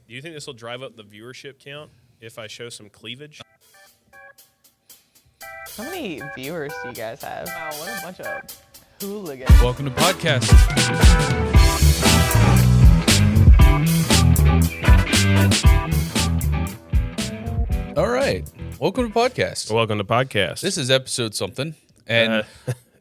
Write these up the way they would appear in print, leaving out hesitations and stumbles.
Do you think this will drive up the viewership count if I show some cleavage? How many viewers do you guys have? Wow, what a bunch of hooligans. Welcome to podcast. All right. Welcome to podcast. Welcome to podcast. This is episode something, and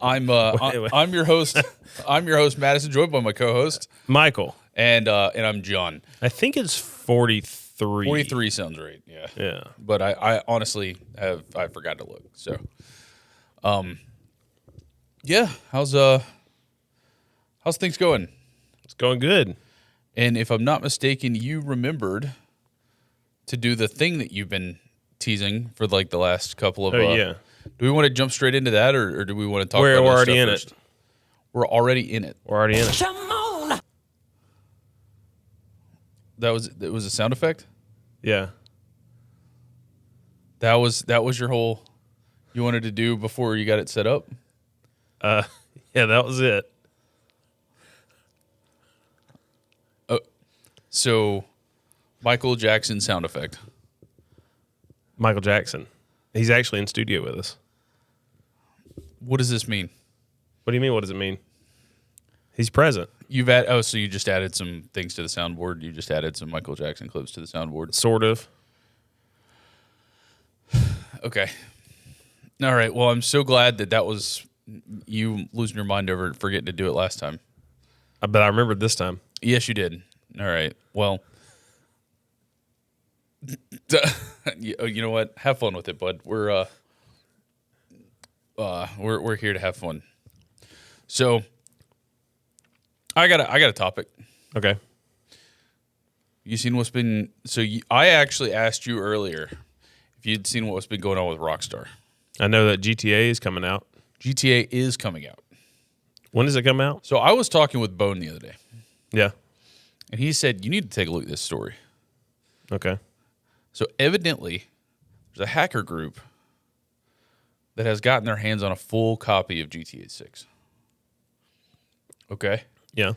I'm wait. I'm your host. I'm your host, Madison, joined by my co-host Michael. and I'm John. I think it's 43. 43 sounds right. Yeah. Yeah. But I honestly I forgot to look. So, yeah. How's things going? It's going good. And if I'm not mistaken, you remembered to do the thing that you've been teasing for like the last couple of. Yeah. Do we want to jump straight into that, or do we want to talk? We're about already stuff in first? it. We're already in it. We're already in it. That was a sound effect. Yeah. That was your whole. You wanted to do before you got it set up. Yeah, that was it. So, Michael Jackson sound effect. Michael Jackson. He's actually in studio with us. What does this mean? What do you mean? What does it mean? He's present. So you just added some things to the soundboard. You just added some Michael Jackson clips to the soundboard. Sort of. Okay. All right. Well, I'm so glad that was you losing your mind over forgetting to do it last time. But I remembered this time. Yes, you did. All right. Well, you know what? Have fun with it, bud. We're here to have fun. So, I got a topic. Okay. You seen what's been? I actually asked you earlier if you'd seen what's been going on with Rockstar. I know that GTA is coming out. GTA is coming out. When does it come out? So I was talking with Bone the other day, Yeah. and he said you need to take a look at this story. Okay. So evidently, there's a hacker group that has gotten their hands on a full copy of GTA 6. Okay? Yeah.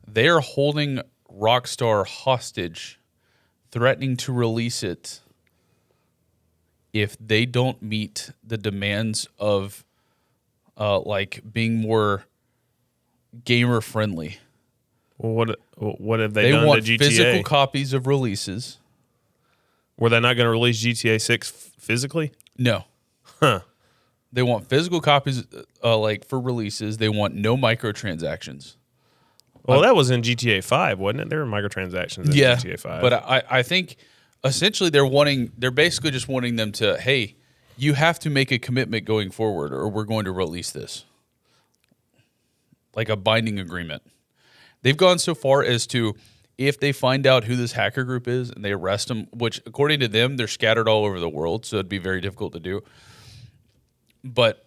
They are holding Rockstar hostage, threatening to release it if they don't meet the demands of like being more gamer friendly. Well, what have they done want to GTA? physical copies of releases. Were they not going to release GTA 6 physically? No. Huh. They want physical copies like for releases. They want no microtransactions. Well, that was in GTA 5, wasn't it? There were microtransactions in GTA 5. But I think essentially they're basically just wanting them to, hey, you have to make a commitment going forward or we're going to release this. Like a binding agreement. They've gone so far as to, if they find out who this hacker group is and they arrest them, which according to them, they're scattered all over the world, so it'd be very difficult to do. But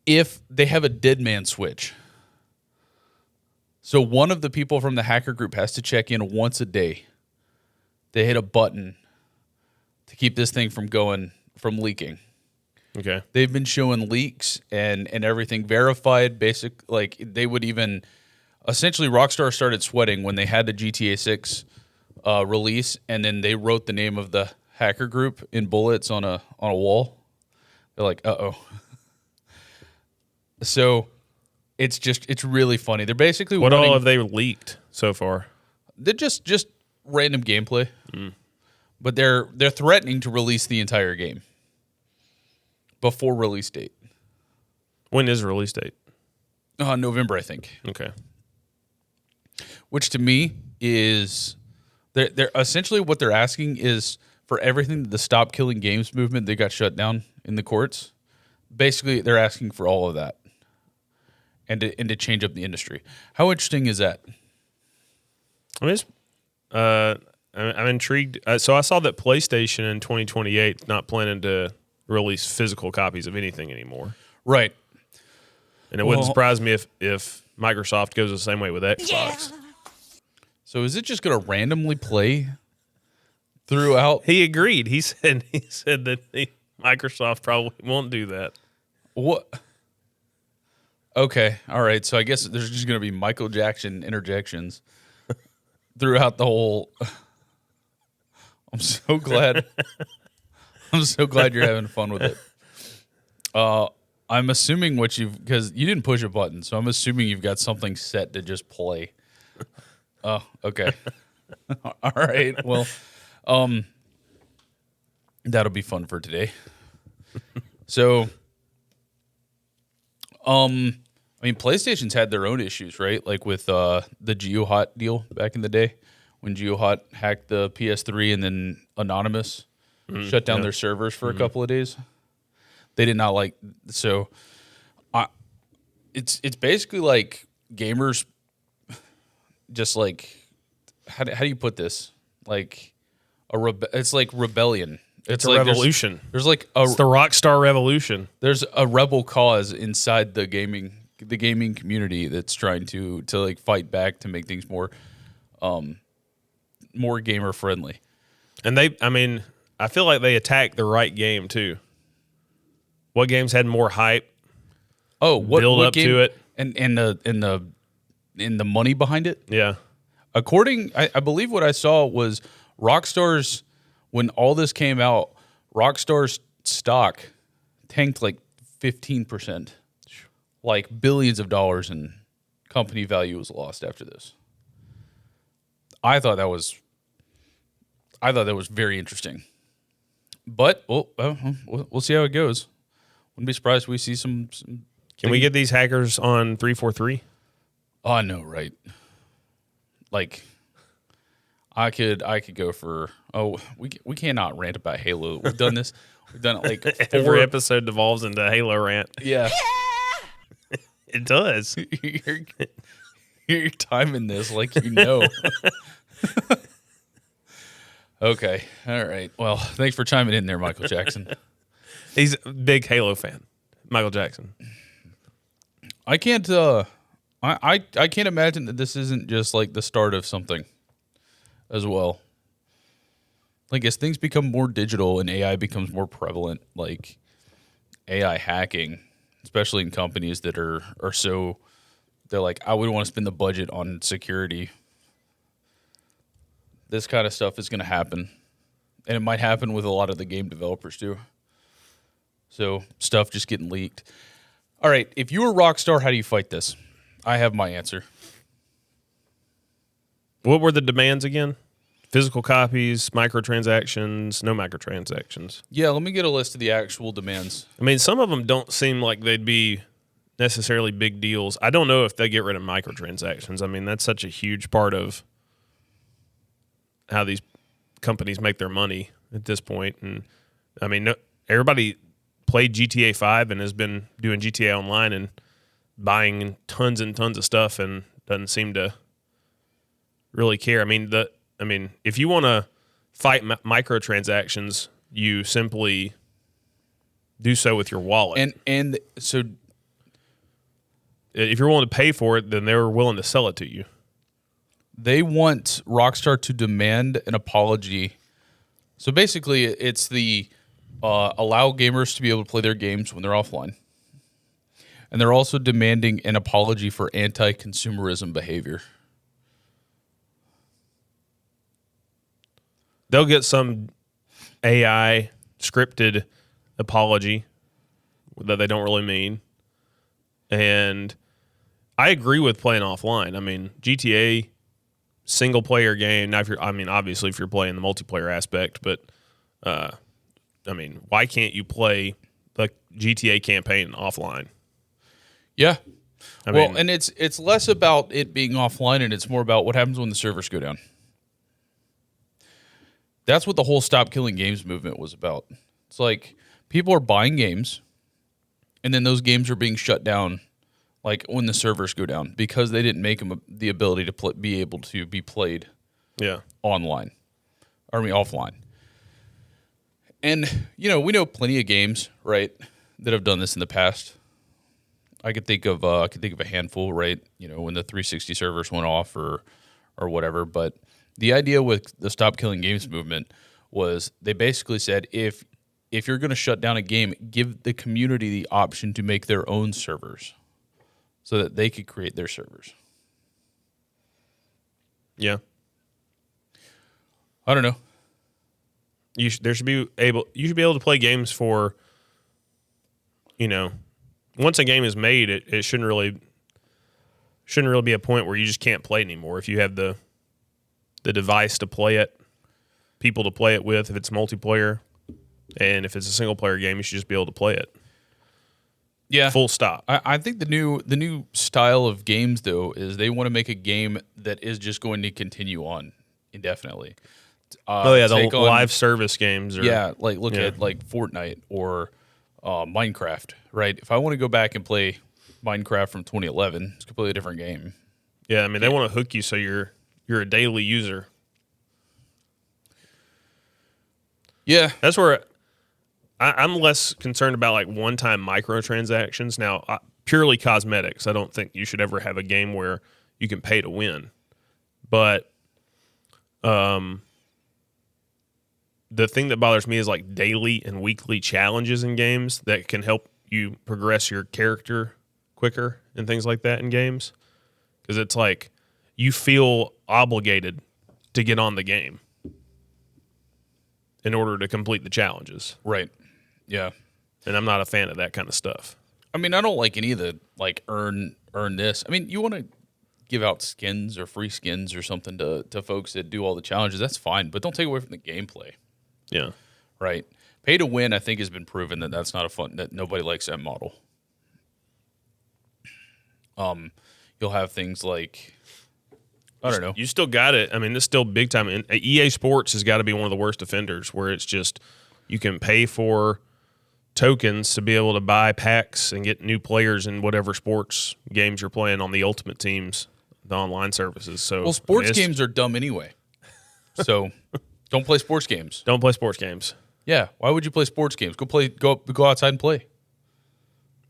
if they have a dead man switch, so one of the people from the hacker group has to check in once a day. They hit a button to keep this thing from leaking. Okay. They've been showing leaks and everything verified. They would even essentially Rockstar started sweating when they had the GTA 6 release, and then they wrote the name of the hacker group in bullets on a wall. They're like, uh-oh. So it's really funny. They're basically What all have they leaked so far? They're just random gameplay. But they're threatening to release the entire game before release date. When is the release date? November, I think. Okay. Which to me is they're essentially what they're asking is for everything that the Stop Killing Games movement they got shut down in the courts. Basically, they're asking for all of that and to change up the industry. How interesting is that? I mean, I'm intrigued. So I saw that PlayStation in 2028 not planning to release physical copies of anything anymore. Right. And it wouldn't surprise me if Microsoft goes the same way with Xbox. Yeah. So is it just going to randomly play throughout? He agreed. He said that Microsoft probably won't do that. What? Okay. All right. So I guess there's just going to be Michael Jackson interjections throughout the whole I'm so glad. I'm so glad you're having fun with it. I'm assuming because you didn't push a button, so I'm assuming you've got something set to just play. Oh, okay. All right. Well, that'll be fun for today. So, I mean, PlayStation's had their own issues, right? Like with the GeoHot deal back in the day, when GeoHot hacked the PS3 and then Anonymous shut down their servers for a couple of days. They did not like so. It's basically like gamers, just like how do you put this? Like it's like rebellion. It's like a revolution. There's like it's the Rockstar revolution. There's a rebel cause inside the gaming community that's trying to like fight back to make things more gamer friendly. And I feel like they attacked the right game too. What games had more hype? Build up to it, and the money behind it. Yeah. I believe what I saw was Rockstar's, when all this came out, Rockstar's stock tanked like 15%. Like billions of dollars in company value was lost after this. I thought that was very interesting. But we'll see how it goes. Wouldn't be surprised if we see some. Can we get these hackers on 343? Oh, I know, right? Like, I could go for. We cannot rant about Halo. We've done this. We've done it like every episode devolves into a Halo rant. Yeah, it does. You're timing this like you know. Okay, all right. Well, thanks for chiming in there, Michael Jackson. He's a big Halo fan, Michael Jackson. I can't. I can't imagine that this isn't just like the start of something, as well. Like as things become more digital and AI becomes more prevalent, like AI hacking, especially in companies that are so, they're like, I wouldn't want to spend the budget on security. This kind of stuff is going to happen, and it might happen with a lot of the game developers too. So stuff just getting leaked. All right, if you were Rockstar, how do you fight this? I have my answer. What were the demands again? Physical copies, microtransactions, no microtransactions. Yeah, let me get a list of the actual demands. I mean, some of them don't seem like they'd be necessarily big deals. I don't know if they get rid of microtransactions. I mean, that's such a huge part of how these companies make their money at this point. And I mean, everybody played GTA 5 and has been doing GTA Online and buying tons and tons of stuff and doesn't seem to really care. I mean, if you want to fight microtransactions, you simply do so with your wallet. And so if you're willing to pay for it, then they're willing to sell it to you. They want Rockstar to demand an apology. So basically, it's the allow gamers to be able to play their games when they're offline. And they're also demanding an apology for anti-consumerism behavior. They'll get some AI scripted apology that they don't really mean. And I agree with playing offline. I mean, GTA, single player game. Now, obviously, if you're playing the multiplayer aspect, but why can't you play the GTA campaign offline? Yeah. And it's less about it being offline and it's more about what happens when the servers go down. That's what the whole Stop Killing Games movement was about. It's like people are buying games and then those games are being shut down like when the servers go down because they didn't make them the ability to be able to be played offline. And, we know plenty of games, right, that have done this in the past. I could think of a handful, right? When the 360 servers went off or whatever. But the idea with the Stop Killing Games movement was they basically said if you're going to shut down a game, give the community the option to make their own servers so that they could create their servers. Yeah. I don't know. You should be able to play games for, once a game is made, it shouldn't really be a point where you just can't play anymore. If you have the device to play it, people to play it with, if it's multiplayer, and if it's a single player game, you should just be able to play it. Yeah. Full stop. I think the new style of games though is they want to make a game that is just going to continue on indefinitely. The live service games. Look at like Fortnite or Minecraft, right? If I want to go back and play Minecraft from 2011, it's a completely different game. Yeah, I mean they want to hook you so you're a daily user. Yeah, that's where I'm less concerned about like one-time microtransactions. Now, purely cosmetics. I don't think you should ever have a game where you can pay to win. But the thing that bothers me is like daily and weekly challenges in games that can help you progress your character quicker and things like that in games. Because it's like you feel obligated to get on the game in order to complete the challenges. Right. Yeah. And I'm not a fan of that kind of stuff. I mean, I don't like any of the like earn this. I mean, you want to give out skins or free skins or something to folks that do all the challenges. That's fine, but don't take away from the gameplay. Yeah. Right. Pay to win, I think, has been proven that that's not that nobody likes that model. You'll have things like, I don't know. You still got it. I mean, this is still big time. And EA Sports has got to be one of the worst offenders where it's just you can pay for tokens to be able to buy packs and get new players in whatever sports games you're playing on the Ultimate Teams, the online services. So, well, sports games are dumb anyway. So don't play sports games. Don't play sports games. Yeah. Why would you play sports games? Go outside and play.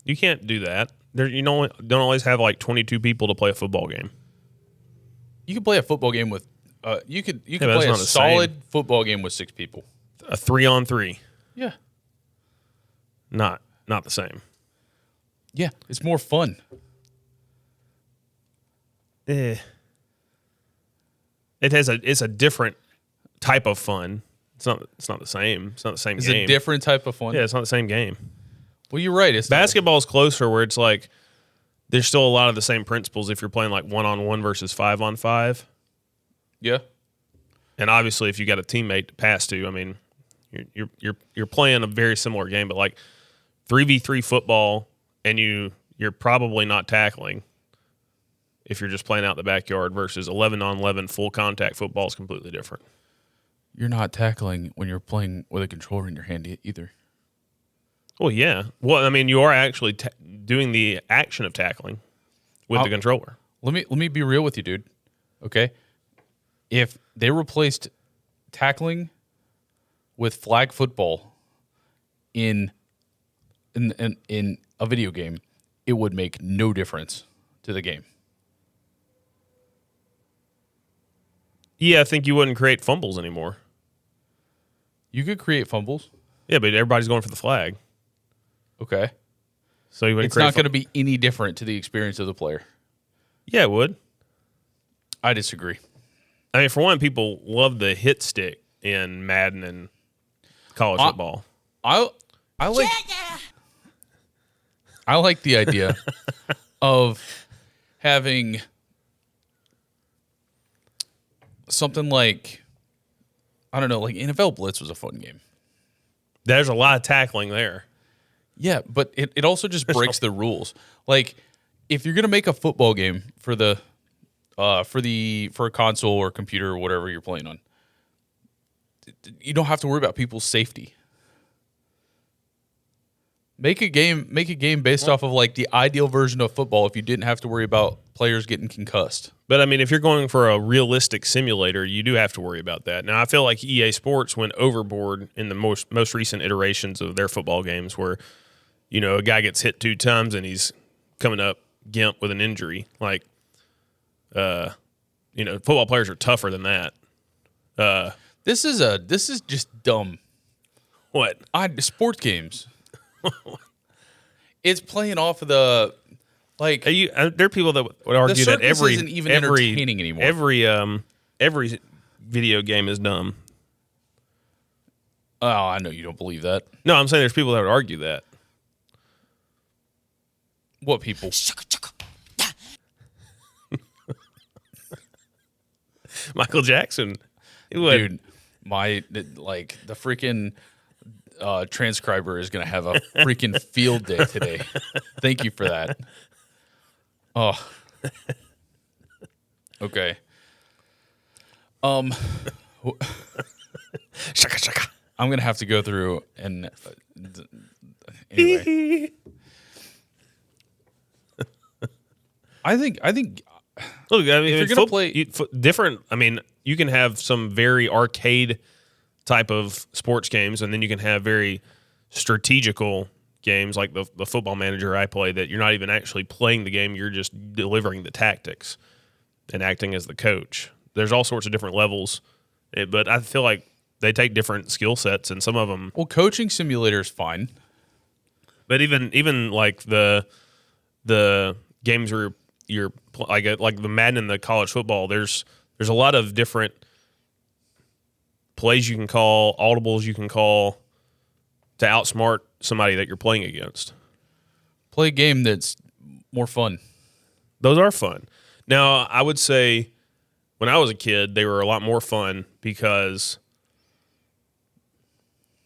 You can't do that. You don't always have like 22 people to play a football game. You can play a football game with you could play a solid football game with 6 people. A 3-on-3. Yeah. Not the same. Yeah, it's more fun. It's a different type of fun. It's not the same. It's not the same game. It's a different type of fun. Yeah, it's not the same game. Well, you're right. Basketball's closer where it's like there's still a lot of the same principles if you're playing like 1-on-1 versus 5-on-5. Yeah. And obviously if you got a teammate to pass to, I mean, you're playing a very similar game, but like 3v3 football and you're probably not tackling if you're just playing out in the backyard versus 11-on-11 full contact football is completely different. You're not tackling when you're playing with a controller in your hand either. Well, yeah. Well, I mean, you are actually doing the action of tackling with the controller. Let me be real with you, dude. Okay? If they replaced tackling with flag football in a video game, it would make no difference to the game. Yeah, I think you wouldn't create fumbles anymore. You could create fumbles. Yeah, but everybody's going for the flag. Okay. So you wouldn't it's not going to be any different to the experience of the player. Yeah, it would. I disagree. I mean, for one, people love the hit stick in Madden and college football. I like the idea of having something like, I don't know, like NFL Blitz was a fun game. There's a lot of tackling there. Yeah, but it also just breaks the rules. Like, if you're gonna make a football game for a console or computer or whatever you're playing on, you don't have to worry about people's safety. Make a game based off of like the ideal version of football if you didn't have to worry about players getting concussed. But I mean, if you're going for a realistic simulator, you do have to worry about that. Now, I feel like EA Sports went overboard in the most recent iterations of their football games where, a guy gets hit 2 times and he's coming up gimp with an injury. Like, football players are tougher than that. This is just dumb. What? Sports games. It's playing off of the like. There are people that would argue that every isn't even entertaining anymore. Every video game is dumb. Oh, I know you don't believe that. No, I'm saying there's people that would argue that. What people? Michael Jackson. He would. Dude, the freaking transcriber is going to have a freaking field day today. Thank you for that. Oh. Okay. Shaka shaka. I'm going to have to go through and anyway. I think Look, I mean, you're gonna play different. I mean, you can have some very arcade type of sports games, and then you can have very strategical games like the Football Manager I play. That you're not even actually playing the game; you're just delivering the tactics and acting as the coach. There's all sorts of different levels, but I feel like they take different skill sets, and some of them. Well, coaching simulator is fine, but even like the games where you're like the Madden and the college football, there's a lot of different plays you can call, audibles you can call to outsmart somebody that you're playing against. Play a game that's more fun. Those are fun. Now, I would say when I was a kid, they were a lot more fun because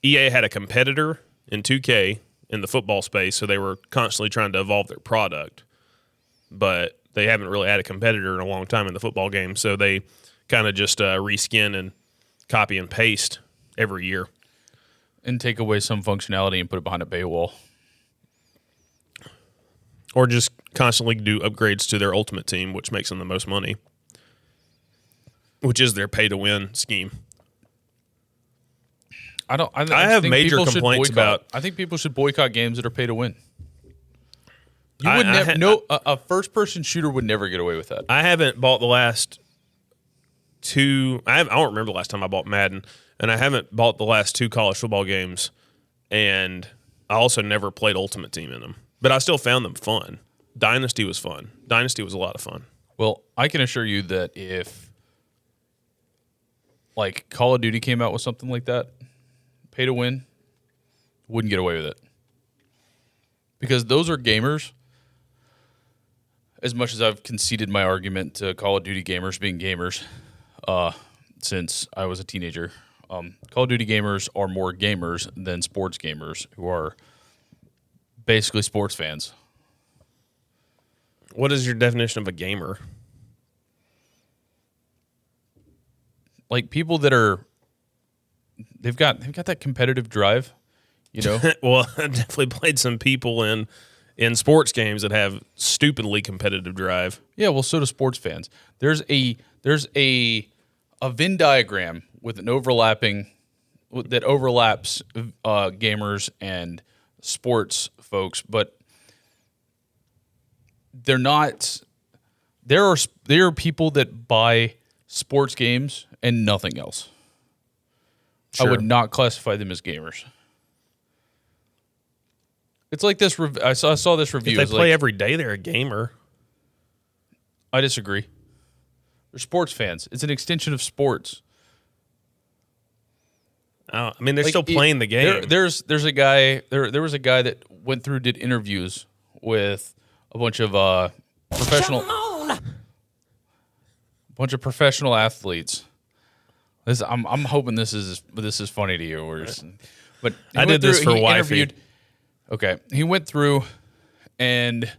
EA had a competitor in 2K in the football space, so they were constantly trying to evolve their product. But they haven't really had a competitor in a long time in the football game, so they kind of just reskin and copy and paste every year. And take away some functionality and put it behind a paywall. Or just constantly do upgrades to their Ultimate Team, which makes them the most money, which is their pay-to-win scheme. I have think major people should complaints boycott. about. I think people should boycott games that are pay to win. You I- would I never. ha- No, a first-person shooter would never get away with that. I haven't bought the last two. I don't remember the last time I bought Madden, and I haven't bought the last two college football games. And I also never played Ultimate Team in them, but I still found them fun. Dynasty was fun. Dynasty was a lot of fun. Well, I can assure you that if like Call of Duty came out with something like that, pay to win, wouldn't get away with it. Because those are gamers. As much as I've conceded my argument to Call of Duty gamers being gamers since I was a teenager, Call of Duty gamers are more gamers than sports gamers who are basically sports fans. What is your definition of a gamer? Like people that are, they've got that competitive drive, you know. Well, I definitely played some people in sports games that have stupidly competitive drive. Yeah, well, so do sports fans. There's a Venn diagram with an overlaps gamers and sports folks, but they're not. There are people that buy sports games and nothing else. Sure. I would not classify them as gamers. It's like this. I saw this review. If they It's play like, every day, they're a gamer. I disagree. They're sports fans. It's an extension of sports. I mean, they're Like, still playing the game. There's a guy. There was a guy that did interviews with a bunch of professional athletes. I'm hoping this is funny to you. But I did this for wifey. Okay, he went through and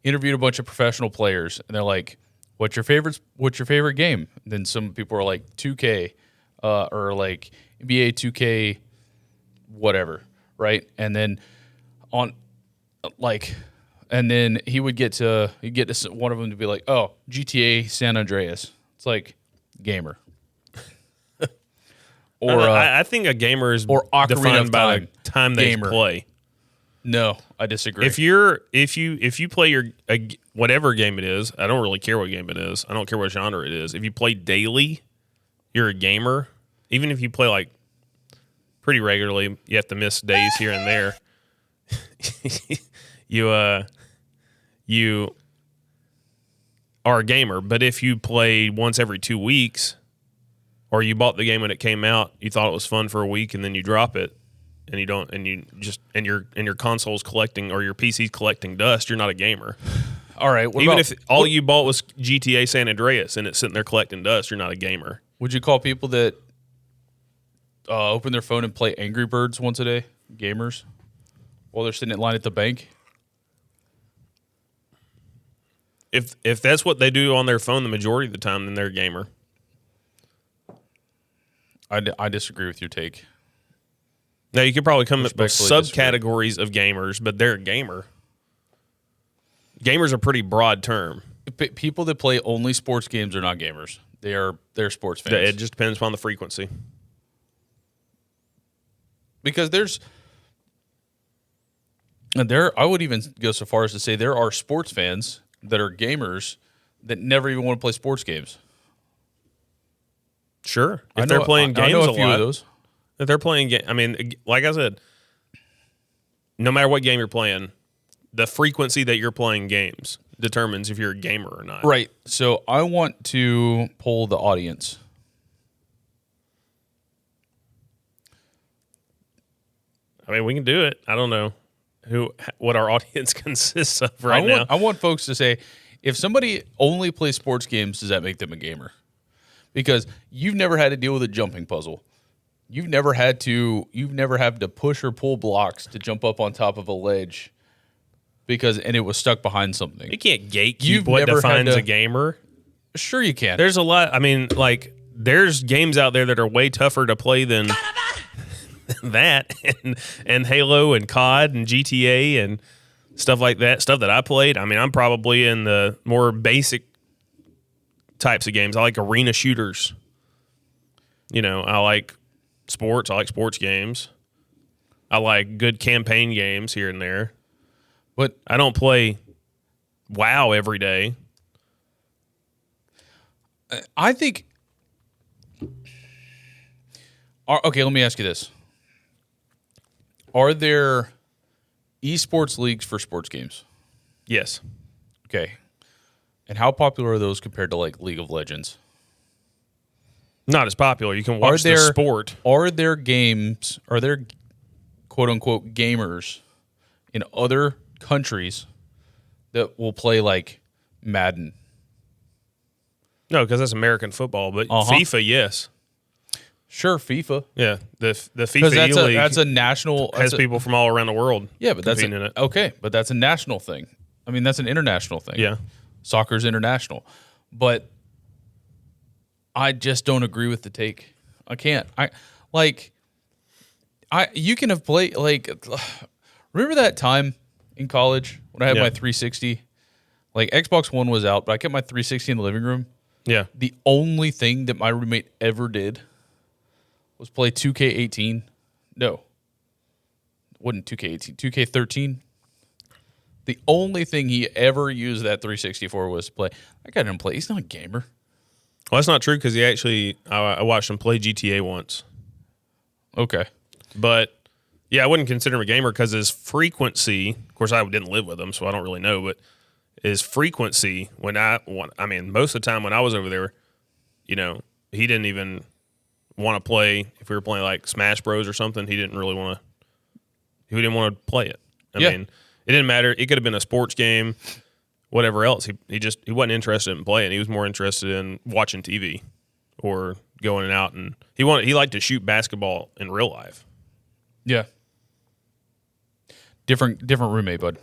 interviewed a bunch of professional players, and they're like, "What's your favorite game?" And then some people are like 2K, or like NBA 2K, whatever, right? And then and then he'd get to one of them to be like, "Oh, GTA San Andreas." It's like gamer. Or I think a gamer is or Ocarina defined of by Time. the time they Gamer. play. no, I disagree. If you play whatever game it is, I don't really care what game it is. I don't care what genre it is. If you play daily, you're a gamer. Even if you play like pretty regularly, you have to miss days here and there. You are a gamer. But if you play once every 2 weeks, or you bought the game when it came out, you thought it was fun for a week, and then you drop it, and you don't, and you just and your console's collecting or your PC's collecting dust, you're not a gamer. All right. Even if all you bought was GTA San Andreas and it's sitting there collecting dust, you're not a gamer. Would you call people that open their phone and play Angry Birds once a day gamers while they're sitting in line at the bank? If that's what they do on their phone the majority of the time, then they're a gamer. I disagree with your take. Now, you could probably come up with Respectfully subcategories of gamers, but they're a gamer. Gamer's a pretty broad term. People that play only sports games are not gamers. They're sports fans. It just depends upon the frequency. Because I would even go so far as to say there are sports fans that are gamers that never even want to play sports games. Sure. If they're playing games I know a few lot. of those. If they're playing I mean, like I said, no matter what game you're playing, the frequency that you're playing games determines if you're a gamer or not. Right. So I want to poll the audience. I mean, we can do it. I don't know what our audience consists of now. I want folks to say, if somebody only plays sports games, does that make them a gamer? Because you've never had to deal with a jumping puzzle. You've never had to push or pull blocks to jump up on top of a ledge and it was stuck behind something. You can't gatekeep You've what never had defines to- a gamer. Sure you can. There's a lot. I mean, like, there's games out there that are way tougher to play than that, and Halo and COD and GTA and stuff like that. Stuff that I played. I mean, I'm probably in the more basic types of games. I like arena shooters. You know, I like sports. I like sports games. I like good campaign games here and there. But I don't play WoW every day. I think... Okay, let me ask you this. Are there esports leagues for sports games? Yes. Okay. And how popular are those compared to, like, League of Legends? Not as popular. You can watch the sport. Are there quote-unquote gamers in other countries that will play, like, Madden? No, because that's American football. But FIFA, yes. Sure, FIFA. Yeah, the FIFA Because league that's a national... has people from all around the world. Yeah, but that's competing in it. okay. But that's a national thing. I mean, that's an international thing. Yeah. Soccer's international, but I just don't agree with the take. I can't. You can have played, like, remember that time in college when I had my 360? Like, Xbox One was out, but I kept my 360 in the living room. Yeah. The only thing that my roommate ever did was play 2K18. No. It wasn't 2K18. 2K13. The only thing he ever used that 360 for was to play. I got him play. He's not a gamer. Well, that's not true because I watched him play GTA once. Okay. But, yeah, I wouldn't consider him a gamer because his frequency, of course, I didn't live with him, so I don't really know, but his frequency most of the time when I was over there, you know, he didn't even want to play. If we were playing like Smash Bros or something, he didn't want to play it. I mean, it didn't matter. It could have been a sports game, whatever else. He wasn't interested in playing. He was more interested in watching TV or going out, and he liked to shoot basketball in real life. Yeah. Different roommate, bud.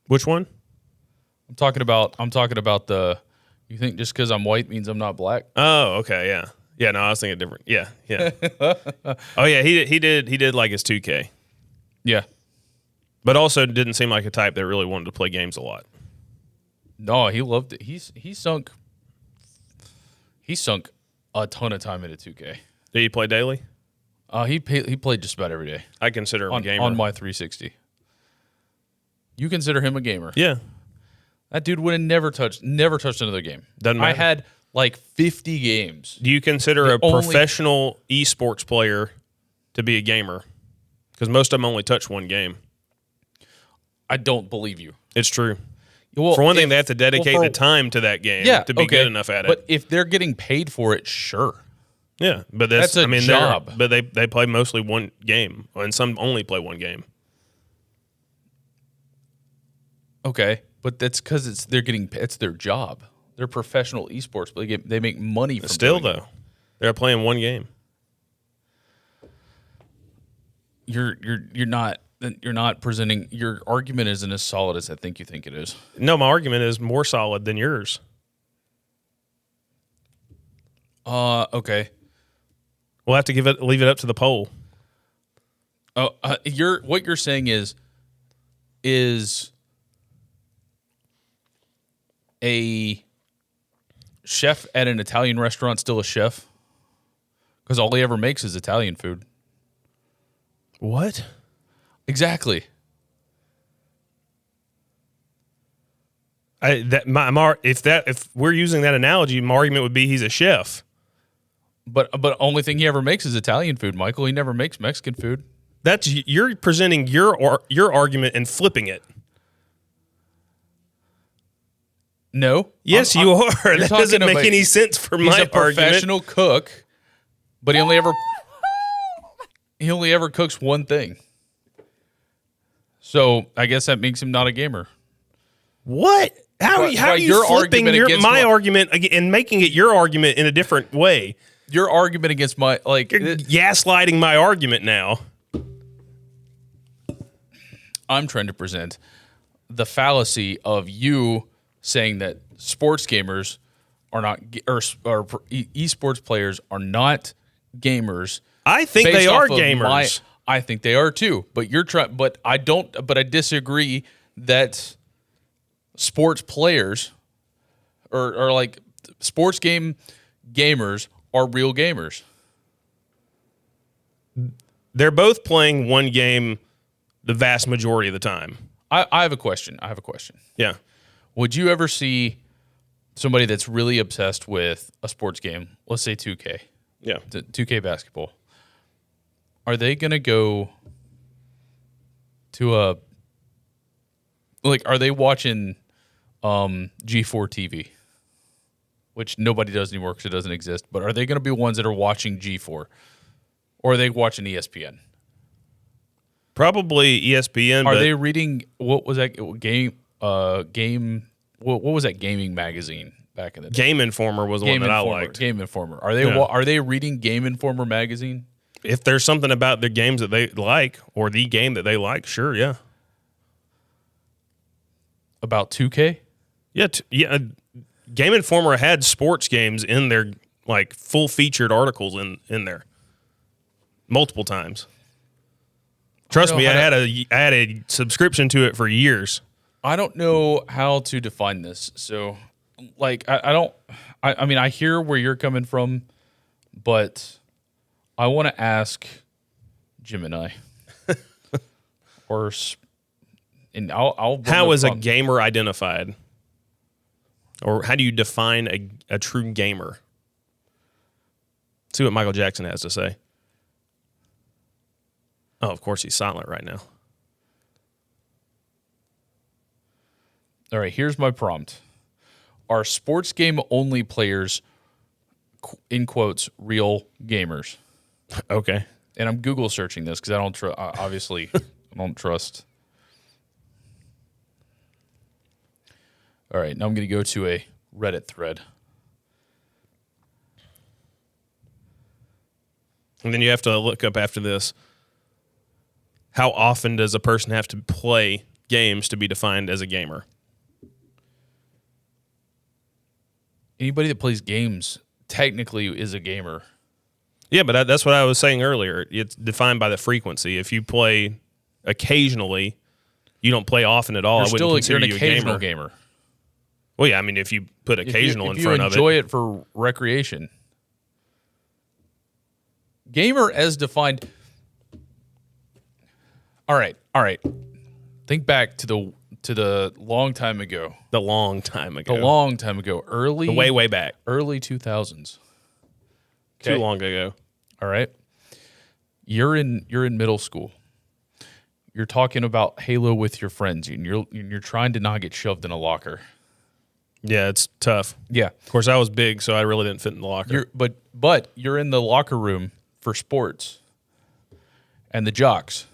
Which one? I'm talking about the. You think just because I'm white means I'm not black? Oh, okay, yeah, yeah. No, I was thinking different. Yeah. Oh, yeah. He did like his 2K, Yeah. but also didn't seem like a type that really wanted to play games a lot. No, he loved it. He sunk a ton of time into 2K. Did he play daily? He played just about every day I consider him a gamer. on my 360. You consider him a gamer? Yeah. That dude would have never touched another game. Doesn't matter. I had like 50 games. Do you consider a only- professional esports player to be a gamer? Because most of them only touch one game. I don't believe you. It's true. Well, for one thing, they have to dedicate the time to that game to be good enough at it. But if they're getting paid for it, sure. Yeah, but that's a job. But they play mostly one game, and some only play one game. Okay, but that's because it's their job. They're professional esports, but they make money from Still doing though, they're playing one game. You're not presenting your argument isn't as solid as I think you think it is. No, my argument is more solid than yours. Okay. We'll have to leave it up to the poll. Oh, what you're saying is a chef at an Italian restaurant still a chef? Because all he ever makes is Italian food. What? Exactly. If we're using that analogy, my argument would be he's a chef. But only thing he ever makes is Italian food, Michael. He never makes Mexican food. You're presenting your argument and flipping it. No. Yes, you are. That doesn't make any sense for my argument. He's a professional cook, but he only ever cooks one thing. So I guess that makes him not a gamer. What? How are you flipping my argument and making it your argument in a different way? Your argument against my you're gaslighting my argument now. I'm trying to present the fallacy of you saying that sports gamers are not, or esports players are not gamers. I think they are gamers. I think they are too. But but I don't. But I disagree that sports players or like sports gamers are real gamers. They're both playing one game the vast majority of the time. I have a question. Yeah. Would you ever see somebody that's really obsessed with a sports game, let's say 2K? Yeah. 2K basketball. Are they going to go to are they watching G4 TV? Which nobody does anymore because it doesn't exist. But are they going to be ones that are watching G4? Or are they watching ESPN? Probably ESPN. Are they reading, what was that what was that gaming magazine back in the day? Game Informer was the one that I liked. Game Informer. Are they reading Game Informer magazine? If there's something about their games that they like or the game that they like, sure, yeah. About 2K? Yeah, Game Informer had sports games in their full featured articles in there multiple times. Trust me, I had a subscription to it for years. I don't know how to define this. So, I mean, I hear where you're coming from, but I want to ask Gemini, how is a gamer identified, or how do you define a true gamer? See what Michael Jackson has to say. Oh, of course he's silent right now. All right, here's my prompt. Are sports game only players, in quotes, real gamers? Okay. And I'm Google searching this because I don't obviously I don't trust. All right, now I'm going to go to a Reddit thread. And then you have to look up after this, how often does a person have to play games to be defined as a gamer? Anybody that plays games technically is a gamer. Yeah, but that's what I was saying earlier. It's defined by the frequency. If you play occasionally, you don't play often at all. I wouldn't consider you a occasional gamer. Well, yeah, I mean, if you put occasional in front of it. If you enjoy it for recreation. Gamer as defined. All right. Think back to the long time ago. The long time ago. Way back. Early 2000s. Okay. Too long ago. All right. You're in middle school. you're talking about Halo with your friends, and you're trying to not get shoved in a locker. Yeah, it's tough. Yeah, Of course, I was big, so I really didn't fit in the locker. but you're in the locker room for sports, and the jocks,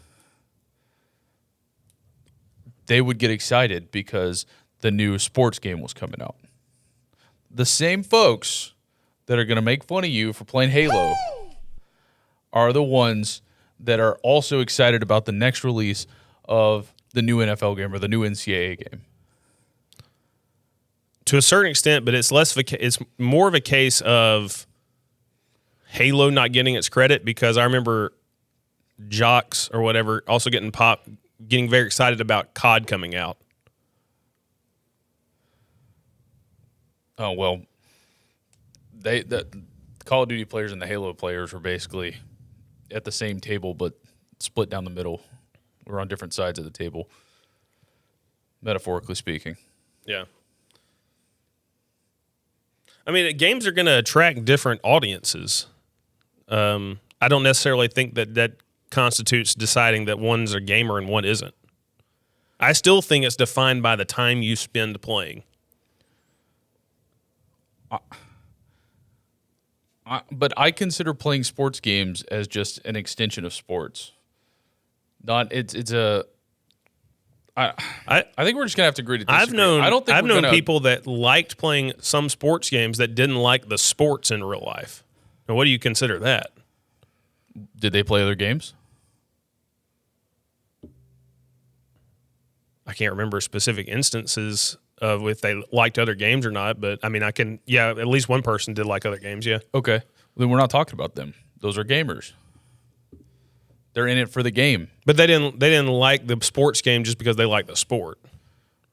they would get excited because the new sports game was coming out. The same folks that are going to make fun of you for playing Halo are the ones that are also excited about the next release of the new NFL game or the new NCAA game. To a certain extent, but it's it's more of a case of Halo not getting its credit, because I remember jocks or whatever also getting very excited about COD coming out. Oh, well, the Call of Duty players and the Halo players were basically at the same table, but split down the middle. We're on different sides of the table, metaphorically speaking. Yeah. I mean, games are going to attract different audiences. I don't necessarily think that constitutes deciding that one's a gamer and one isn't. I still think it's defined by the time you spend playing. But I consider playing sports games as just an extension of sports. I think we're just gonna have to agree to disagree. I've known people that liked playing some sports games that didn't like the sports in real life. Now, what do you consider that? Did they play other games? I can't remember specific instances of if they liked other games or not, but I mean, at least one person did like other games, yeah. Okay. Then we're not talking about them. Those are gamers. They're in it for the game. But they didn't like the sports game just because they like the sport.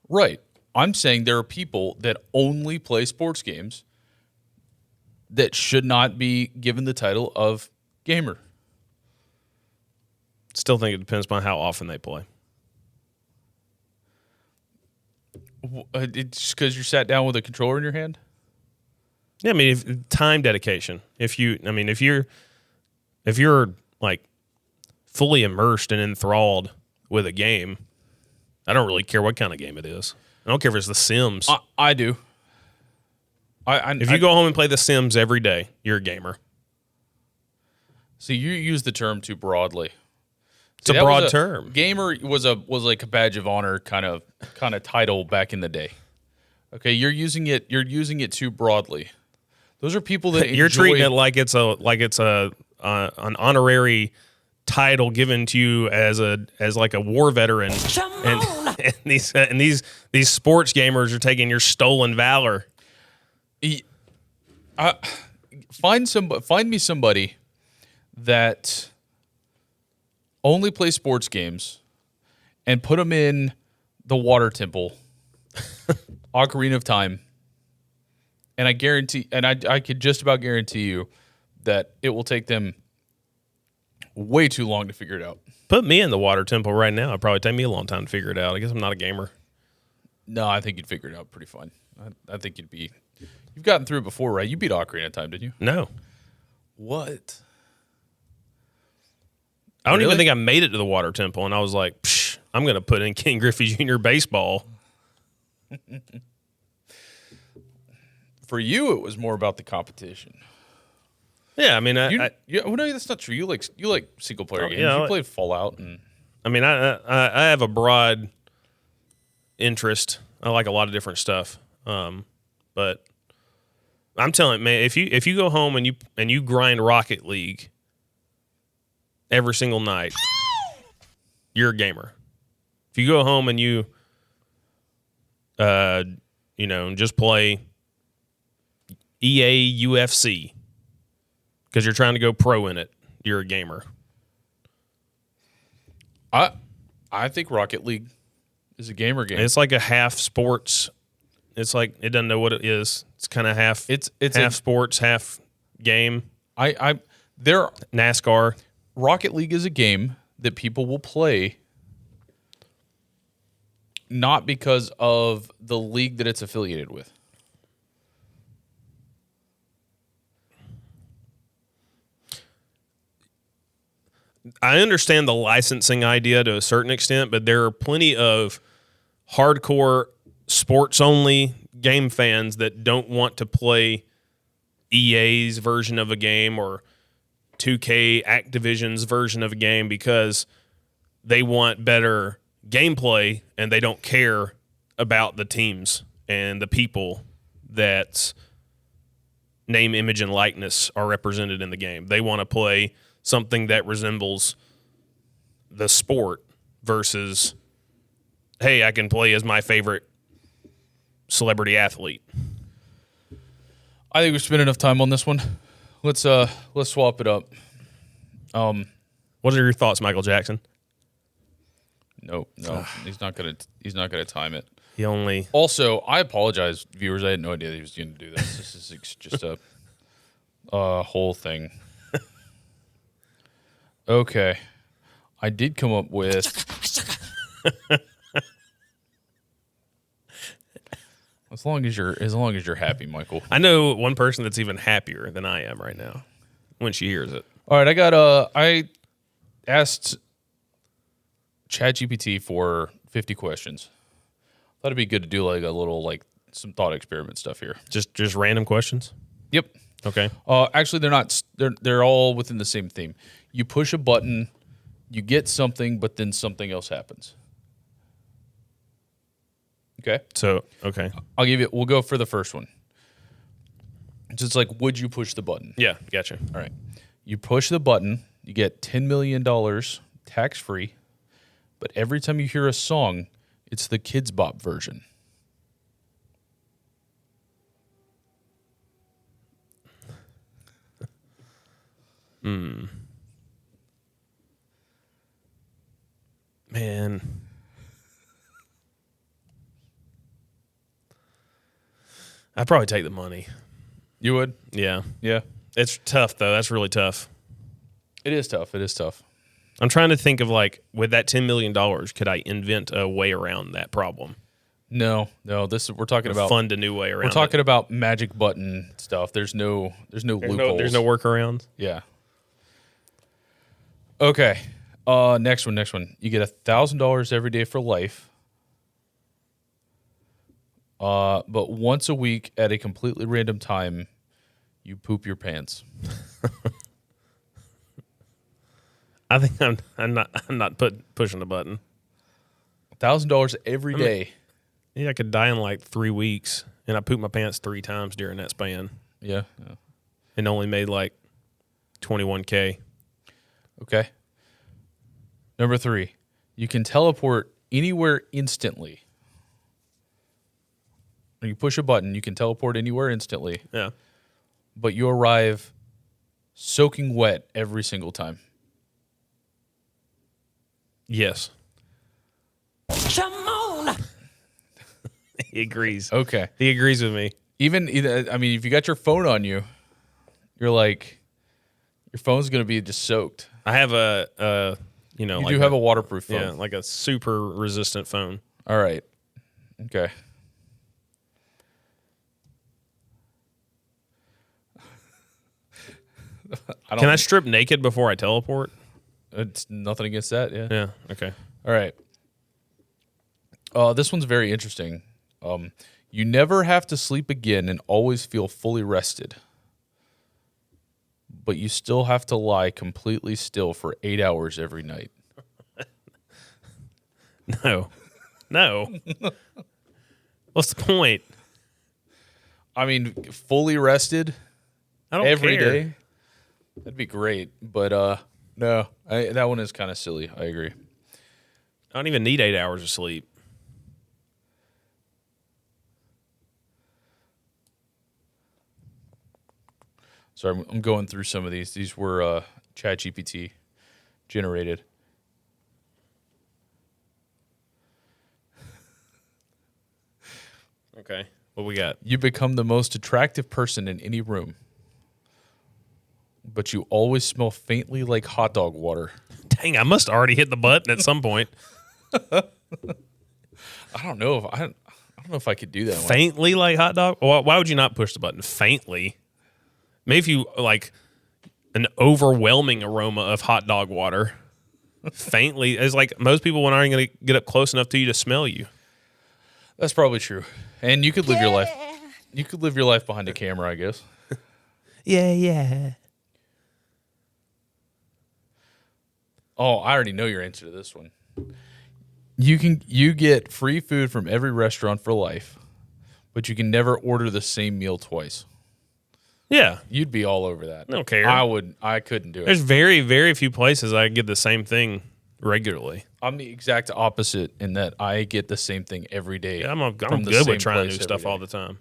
Right. I'm saying there are people that only play sports games that should not be given the title of gamer. Still think it depends on how often they play. It's just because you sat down with a controller in your hand? Yeah, I mean, time dedication. If you're like fully immersed and enthralled with a game, I don't really care what kind of game it is. I don't care if it's The Sims. I do. If you go home and play The Sims every day, you're a gamer. See, you use the term too broadly. It's a broad term. Gamer was like a badge of honor kind of title back in the day. Okay, you're using it too broadly. Those are people that you're treating it like it's an honorary title given to you as like a war veteran, and these sports gamers are taking your stolen valor. Find me somebody that only play sports games and put them in the water temple, Ocarina of Time, and I could just about guarantee you that it will take them way too long to figure it out. Put me in the water temple right now. It'd probably take me a long time to figure it out. I guess I'm not a gamer. No, I think you'd figure it out pretty fine. I think you've gotten through it before, right? You beat Ocarina of Time, didn't you? No. What? I don't even think I made it to the water temple, and I was like, psh, I'm going to put in King Griffey Jr. baseball. For you, it was more about the competition. Yeah, I mean, no, that's not true. You like single player games. Yeah, you played Fallout, and I mean, I have a broad interest. I like a lot of different stuff, but I'm telling you, man, if you go home and you grind Rocket League every single night, you're a gamer. If you go home and you just play EA UFC because you're trying to go pro in it, you're a gamer. I think Rocket League is a gamer game. It's like a half sports. It's like it doesn't know what it is. It's kind of half. It's half sports, half game. NASCAR. Rocket League is a game that people will play not because of the league that it's affiliated with. I understand the licensing idea to a certain extent, but there are plenty of hardcore sports only game fans that don't want to play EA's version of a game or 2K Activision's version of a game because they want better gameplay and they don't care about the teams and the people that name, image, and likeness are represented in the game. They want to play something that resembles the sport versus, hey, I can play as my favorite celebrity athlete. I think we spent enough time on this one. Let's swap it up. What are your thoughts, Michael Jackson? No, he's not gonna time it. He only. Also, I apologize, viewers. I had no idea that he was going to do this. This is just a whole thing. Okay, I did come up with. As long as you're happy, Michael. I know one person that's even happier than I am right now when she hears it. All right, I asked ChatGPT for 50 questions. Thought it'd be good to do like a little some thought experiment stuff here. Just random questions. Yep. Okay. Actually, they're not. They're all within the same theme. You push a button, you get something, but then something else happens. Okay. So okay. We'll go for the first one. Just like, would you push the button? Yeah, gotcha. All right. You push the button, you get $10 million tax free, but every time you hear a song, it's the Kids Bop version. Man. I'd probably take the money. You would? Yeah. Yeah. It's tough, though. That's really tough. It is tough. I'm trying to think of, with that $10 million, could I invent a way around that problem? No. We're talking about fund a new way around. We're talking about magic button stuff. There's no loopholes. There's no workarounds. Yeah. Okay. Next one. You get $1,000 every day for life. But once a week at a completely random time, you poop your pants. I think I'm not pushing the button. $1,000 every day. Yeah, I could die in 3 weeks, and I pooped my pants 3 times during that span. Yeah. And only made $21K. Okay. Number 3, you can teleport anywhere instantly. When you push a button, you can teleport anywhere instantly. Yeah. But you arrive soaking wet every single time. Yes. Come on. He agrees. Okay. He agrees with me. If you got your phone on you, you're your phone's going to be just soaked. I have you do have a waterproof phone. Yeah, like a super resistant phone. All right. Okay. Can I strip naked before I teleport? It's nothing against that, yeah. Yeah, okay. All right. This one's very interesting. You never have to sleep again and always feel fully rested. But you still have to lie completely still for 8 hours every night. No. What's the point? Fully rested I don't every care. day. That'd be great. But no, that one is kind of silly. I agree. I don't even need 8 hours of sleep. Sorry, I'm going through some of these. These were ChatGPT generated. Okay. What we got? You become the most attractive person in any room, but you always smell faintly like hot dog water. Dang, I must already hit the button at some point. I don't know if I could do that. Faintly like hot dog? Why would you not push the button? Faintly. Maybe if you an overwhelming aroma of hot dog water. Faintly, it's like most people aren't going to get up close enough to you to smell you. That's probably true. And you could live your life. You could live your life behind a camera, I guess. Yeah. Oh, I already know your answer to this one. You get free food from every restaurant for life, but you can never order the same meal twice. Yeah. You'd be all over that. I don't care. I couldn't do it. There's very, very few places I get the same thing regularly. I'm the exact opposite in that I get the same thing every day. Yeah, I'm from the good same with trying place new stuff every all day. the time.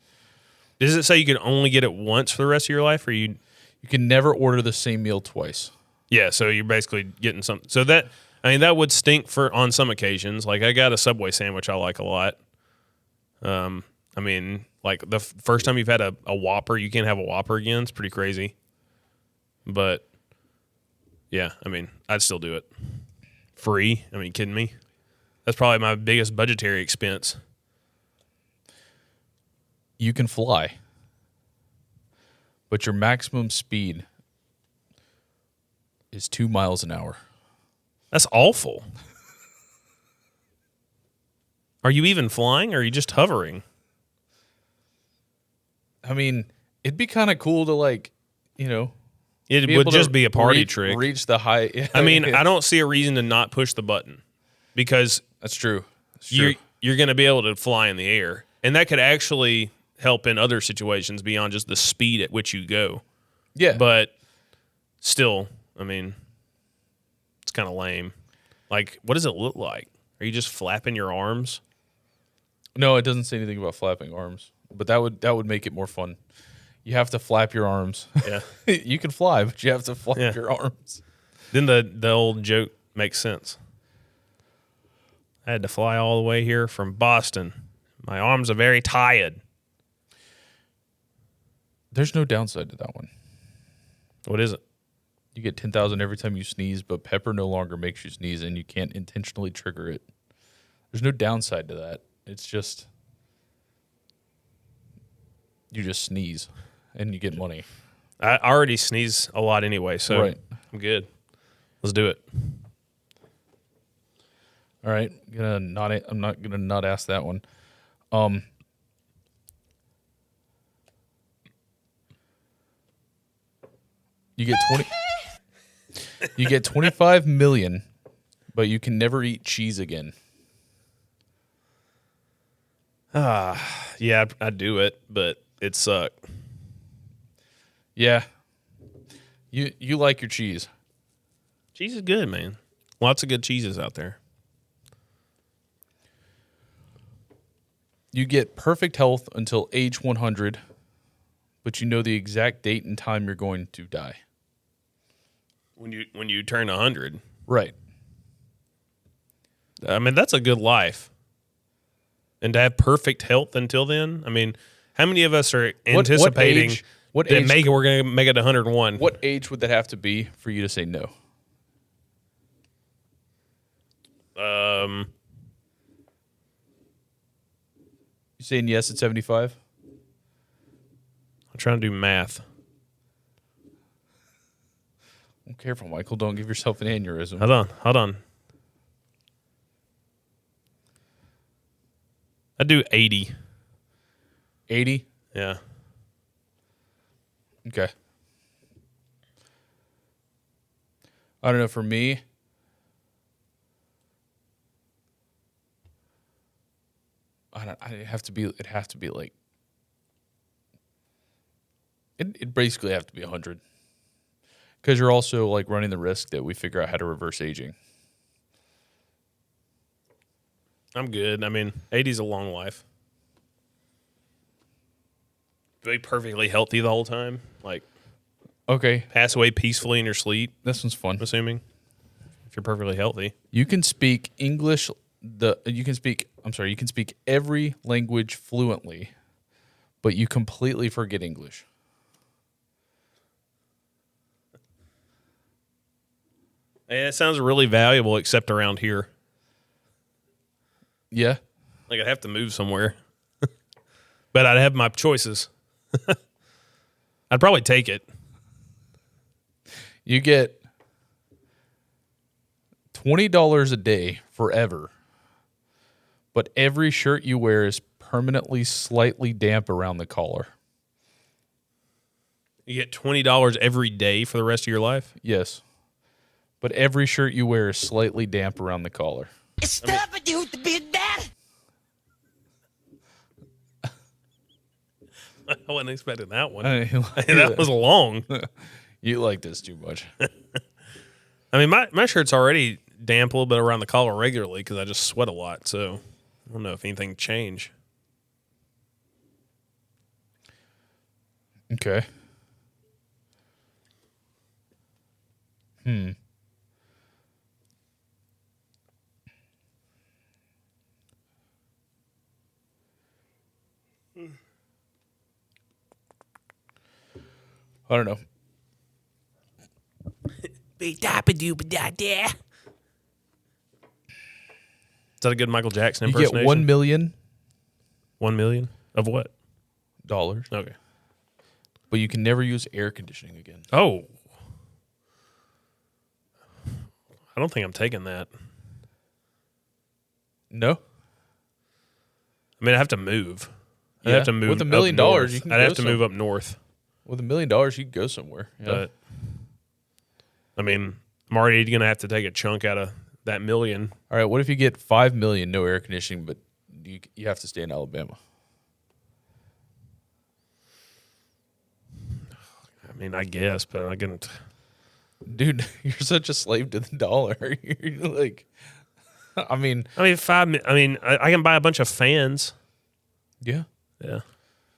Does it say you can only get it once for the rest of your life, or you? You can never order the same meal twice. Yeah, so you're basically getting something. So that that would stink for on some occasions. Like I got a Subway sandwich I like a lot. I mean, like the first time you've had a Whopper, you can't have a Whopper again. It's pretty crazy. But yeah, I mean, I'd still do it. Free? I mean, kidding me? That's probably my biggest budgetary expense. You can fly, but your maximum speed is 2 miles an hour. That's awful. Are you even flying or are you just hovering? I mean, it'd be kind of cool to It be would able just to be a party reach, trick. Reach the high. I mean, I don't see a reason to not push the button because That's true. That's true. you're going to be able to fly in the air. And that could actually help in other situations beyond just the speed at which you go. Yeah. But still, I mean, it's kind of lame. Like, what does it look like? Are you just flapping your arms? No, it doesn't say anything about flapping arms, but that would make it more fun. You have to flap your arms. Yeah. You can fly, but you have to flap Yeah. your arms. Then the old joke makes sense. I had to fly all the way here from Boston. My arms are very tired. There's no downside to that one. What is it? You get 10,000 every time you sneeze, but pepper no longer makes you sneeze, and you can't intentionally trigger it. There's no downside to that. It's just you just sneeze, and you get money. I already sneeze a lot anyway, so Right. I'm good. Let's do it. All right, I'm not gonna not ask that one. You get 20. You get 25 million, but you can never eat cheese again. Yeah, I'd do it, but it sucked. Yeah. You like your cheese. Cheese is good, man. Lots of good cheeses out there. You get perfect health until age 100, but you know the exact date and time you're going to die. When you turn 100, Right. I mean that's a good life. And to have perfect health until then, I mean, how many of us are anticipating we're going to make it to 101? What age would that have to be for you to say no? You saying yes at 75? I'm trying to do math. Oh, careful, Michael. Don't give yourself an aneurysm. Hold on. I do 80. 80? Yeah. Okay. I don't know. For me, it'd have to be like, it'd basically have to be 100. Because you're also like running the risk that we figure out how to reverse aging. I'm good. I mean, 80 is a long life. Be perfectly healthy the whole time. Like, Okay, pass away peacefully in your sleep, this one's fun. I'm assuming. If you're perfectly healthy. You can speak English. You can speak every language fluently, but you completely forget English. Yeah, it sounds really valuable, except around here. Yeah. Like, I'd have to move somewhere. But I'd have my choices. I'd probably take it. You get $20 a day forever, but every shirt you wear is permanently slightly damp around the collar. You get $20 every day for the rest of your life? Yes. But every shirt you wear is slightly damp around the collar. It's time for you to be that. I wasn't expecting that one. You That was long. like this too much. I mean, my shirt's already damp a little bit around the collar regularly because I just sweat a lot. So I don't know if anything changed. Okay. I don't know. Is that a good Michael Jackson You impersonation? get 1 million 1 million of what? dollars, Okay. but you can never use air conditioning again. Oh, I don't think I'm taking that. No. I mean, I have to move. I'd Yeah. have to move With $1 up million, north. you can I'd go have to move up north. With $1 million, you can go somewhere. Yeah. But I mean, I'm already going to have to take a chunk out of that million. All right. What if you get 5 million, no air conditioning, but you have to stay in Alabama? I mean, I guess, but I'm going to. Dude, you're such a slave to the dollar. You're like, I mean, I can buy a bunch of fans. yeah. Yeah.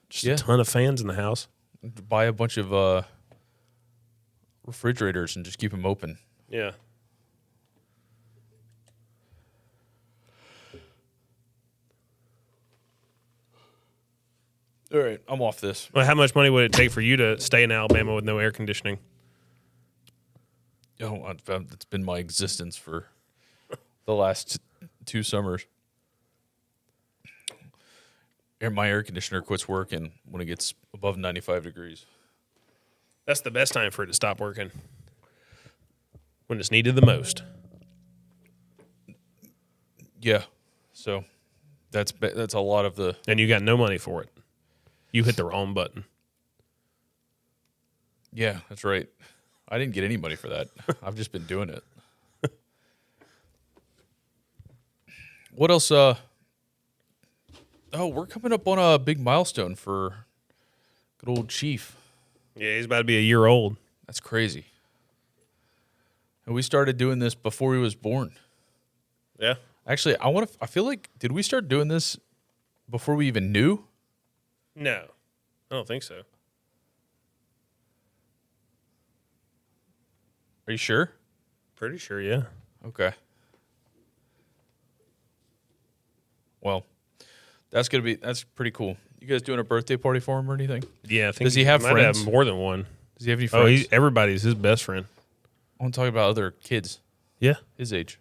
Just Yeah. a ton of fans in the house. Buy a bunch of refrigerators and just keep them open. Yeah. All right, I'm off this. Well, how much money would it take for you to stay in Alabama with no air conditioning? Oh, it's been my existence for the last 2 summers. My air conditioner quits working when it gets above 95 degrees. That's the best time for it to stop working. When it's needed the most. Yeah, so that's a lot of the. And you got no money for it. You hit the wrong button. Yeah, that's right. I didn't get any money for that. I've just been doing it. What else? Oh, we're coming up on a big milestone for good old Chief. Yeah, he's about to be a year old. That's crazy. And we started doing this before he was born. Yeah. Actually, I feel like, did we start doing this before we even knew? No, I don't think so. Are you sure? Pretty sure, yeah. Okay. Well, that's pretty cool. You guys doing a birthday party for him or anything? Yeah, I think Does he have might friends? have more than one. Does he have any Oh, friends? everybody's his best friend. I want to talk about other kids Yeah, his age.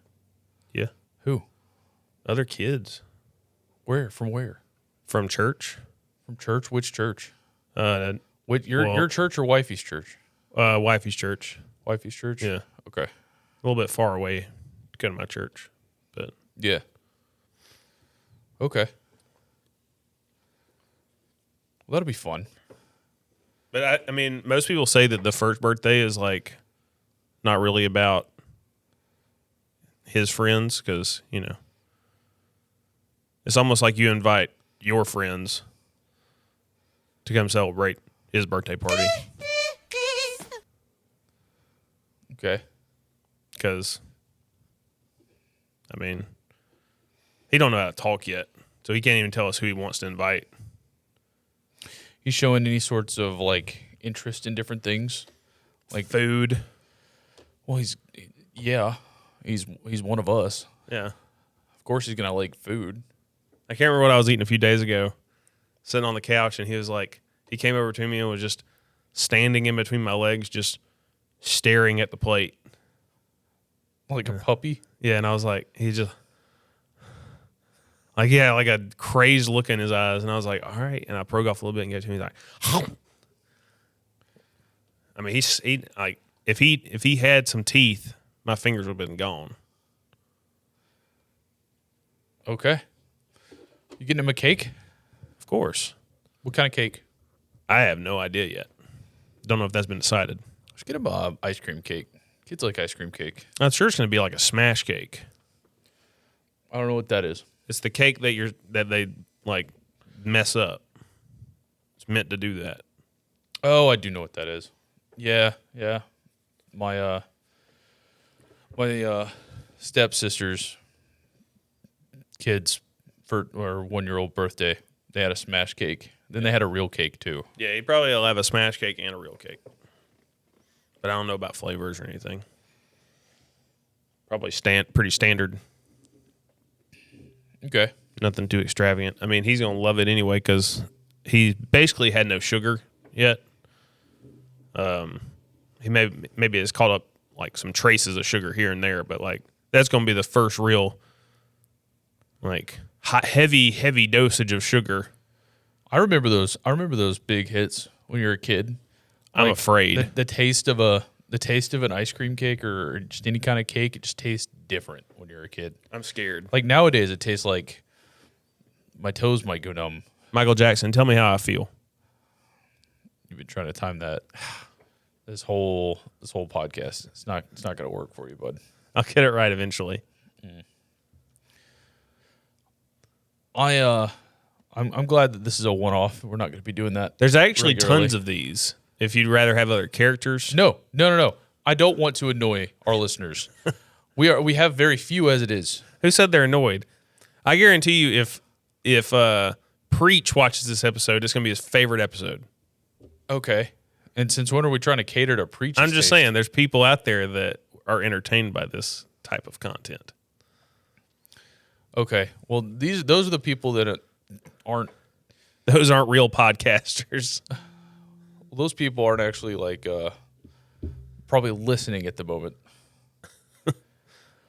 yeah. Who? Other kids Where? From where? from church. From church? Which church? Well, Your church or wifey's church? wifey's church. Wifey's church? Yeah, Okay. a little bit far away to go to my church, but Yeah. Okay. Well, that'll be fun. But I mean, most people say that the first birthday is like not really about his friends because, you know, it's almost like you invite your friends to come celebrate his birthday party Okay. because, I mean, he don't know how to talk yet, so he can't even tell us who he wants to invite. He's showing any sorts of like interest in different things, like Food. well, he's one of us. Yeah. Of course, he's gonna like food. I can't remember what I was eating a few days ago, sitting on the couch, and he came over to me and was just standing in between my legs, just staring at the plate. Like a puppy. Yeah, and I was like, he just, like, yeah, like a crazed look in his eyes, and I was like, all right, and I broke off a little bit and gave it to him. He's like, I mean, if he had some teeth, my fingers would have been gone. Okay. You getting him a cake? Of course. What kind of cake? I have no idea yet. Don't know if that's been decided. Let's get him a ice cream cake. Kids like ice cream cake. I'm sure it's going to be like a smash cake. I don't know what that is. It's the cake that they like mess up. It's meant to do that. Oh, I do know what that is. Yeah. My stepsister's kids or 1-year-old birthday, they had a smash cake. Then they had a real cake too. Yeah, he probably will have a smash cake and a real cake. But I don't know about flavors or anything. Probably pretty standard. Okay. Nothing too extravagant. I mean, he's going to love it anyway because he basically had no sugar yet. He maybe has caught up like some traces of sugar here and there, but like that's going to be the first real like heavy dosage of sugar. I remember those big hits when you were a kid. I'm afraid the taste of an ice cream cake or just any kind of cake, it just tastes different when you're a kid. I'm scared. Like nowadays, it tastes like my toes might go numb. Michael Jackson, tell me how I feel. You've been trying to time that this whole podcast. It's not going to work for you, bud. I'll get it right eventually. I'm glad that this is a one-off. We're not going to be doing that. There's actually regularly. tons of these. If you'd rather have other characters. No. I don't want to annoy our listeners. We have very few as it is. Who said they're annoyed? I guarantee you if Preach watches this episode, it's going to be his favorite episode. Okay. And since when are we trying to cater to Preach's I'm just taste? saying there's people out there that are entertained by this type of content. Okay. Well, those are the people that aren't. Those aren't real podcasters. Those people aren't actually like probably listening at the moment.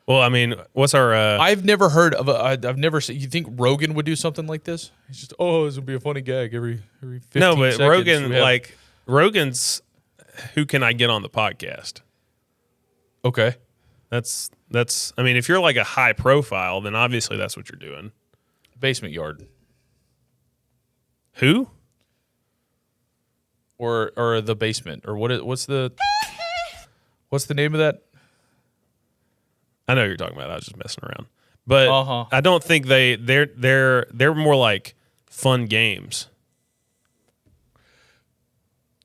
Well, I mean, what's our... I've never heard of I've never seen... You think Rogan would do something like this? He's just, this would be a funny gag every 15 no, but seconds. Rogan, Rogan's... Who can I get on the podcast? Okay. That's... I mean, if you're like a high profile, then obviously that's what you're doing. Basement Yard. Who? Or The Basement. Or what's the name of that? I know what you're talking about. I was just messing around. But I don't think they're more like fun games.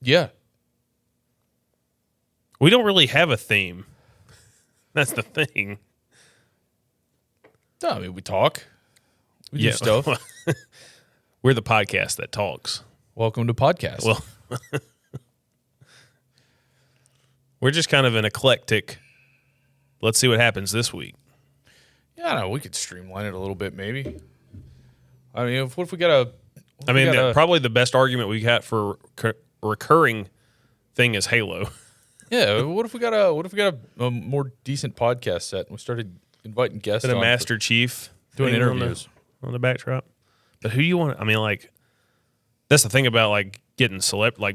Yeah. We don't really have a theme. That's the thing. No, I mean, we talk. We do stuff. We're the podcast that talks. Welcome to podcast. Well, we're just kind of an eclectic. Let's see what happens this week. Yeah, I know. We could streamline it a little bit, maybe. I mean, what if we got a... probably the best argument we got for recurring thing is Halo. Yeah, what if we got a more decent podcast set and we started inviting guests And a on Master Chief doing thing interviews on the backdrop. But who you want? I mean, like, that's the thing about like getting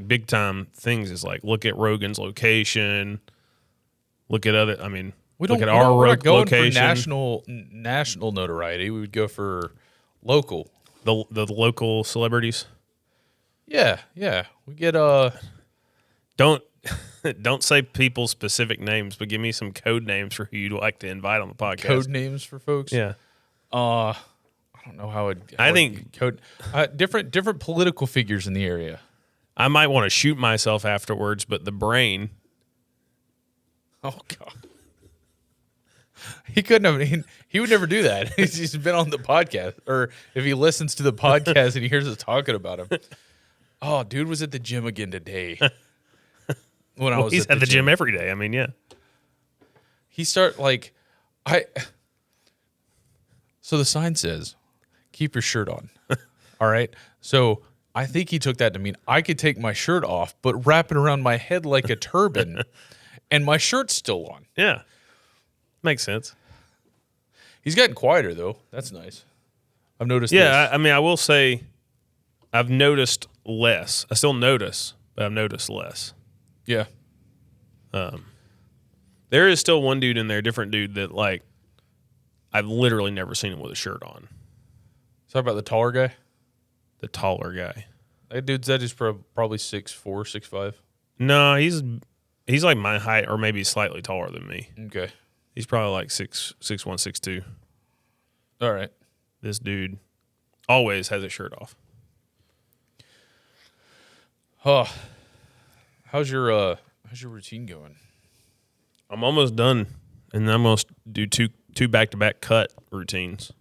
big time things is like look at Rogan's location, look at other. I mean, look at our we're not going location. for national notoriety. We would go for local. The local celebrities. Yeah. We get Don't say people's specific names, but give me some code names for who you'd like to invite on the podcast. code names for folks. Yeah. I don't know how it. I think code different political figures in the area. I might want to shoot myself afterwards, but the brain. Oh God. He couldn't have. He would never do that. He's been on the podcast, or if he listens to the podcast and he hears us talking about him. Oh, dude was at the gym again today. When I was he's at the gym every day. I mean, yeah. He So the sign says, "Keep your shirt on." All right. So I think he took that to mean I could take my shirt off, but wrap it around my head like a turban, and my shirt's still on. Yeah. Makes sense. He's gotten quieter though. That's nice. I've noticed. Yeah, I mean, I will say, I've noticed less. I still notice, but I've noticed less. Yeah. There is still one dude in there, different dude that like I've literally never seen him with a shirt on. Talk about the taller guy. The taller guy. That dude said he's probably 6'4", 6'5". No, he's like my height, or maybe slightly taller than me. Okay. He's probably like 6'1", 6'2". All right. This dude always has his shirt off. Oh, how's your routine going? I'm almost done, and I'm gonna do two back-to-back cut routines.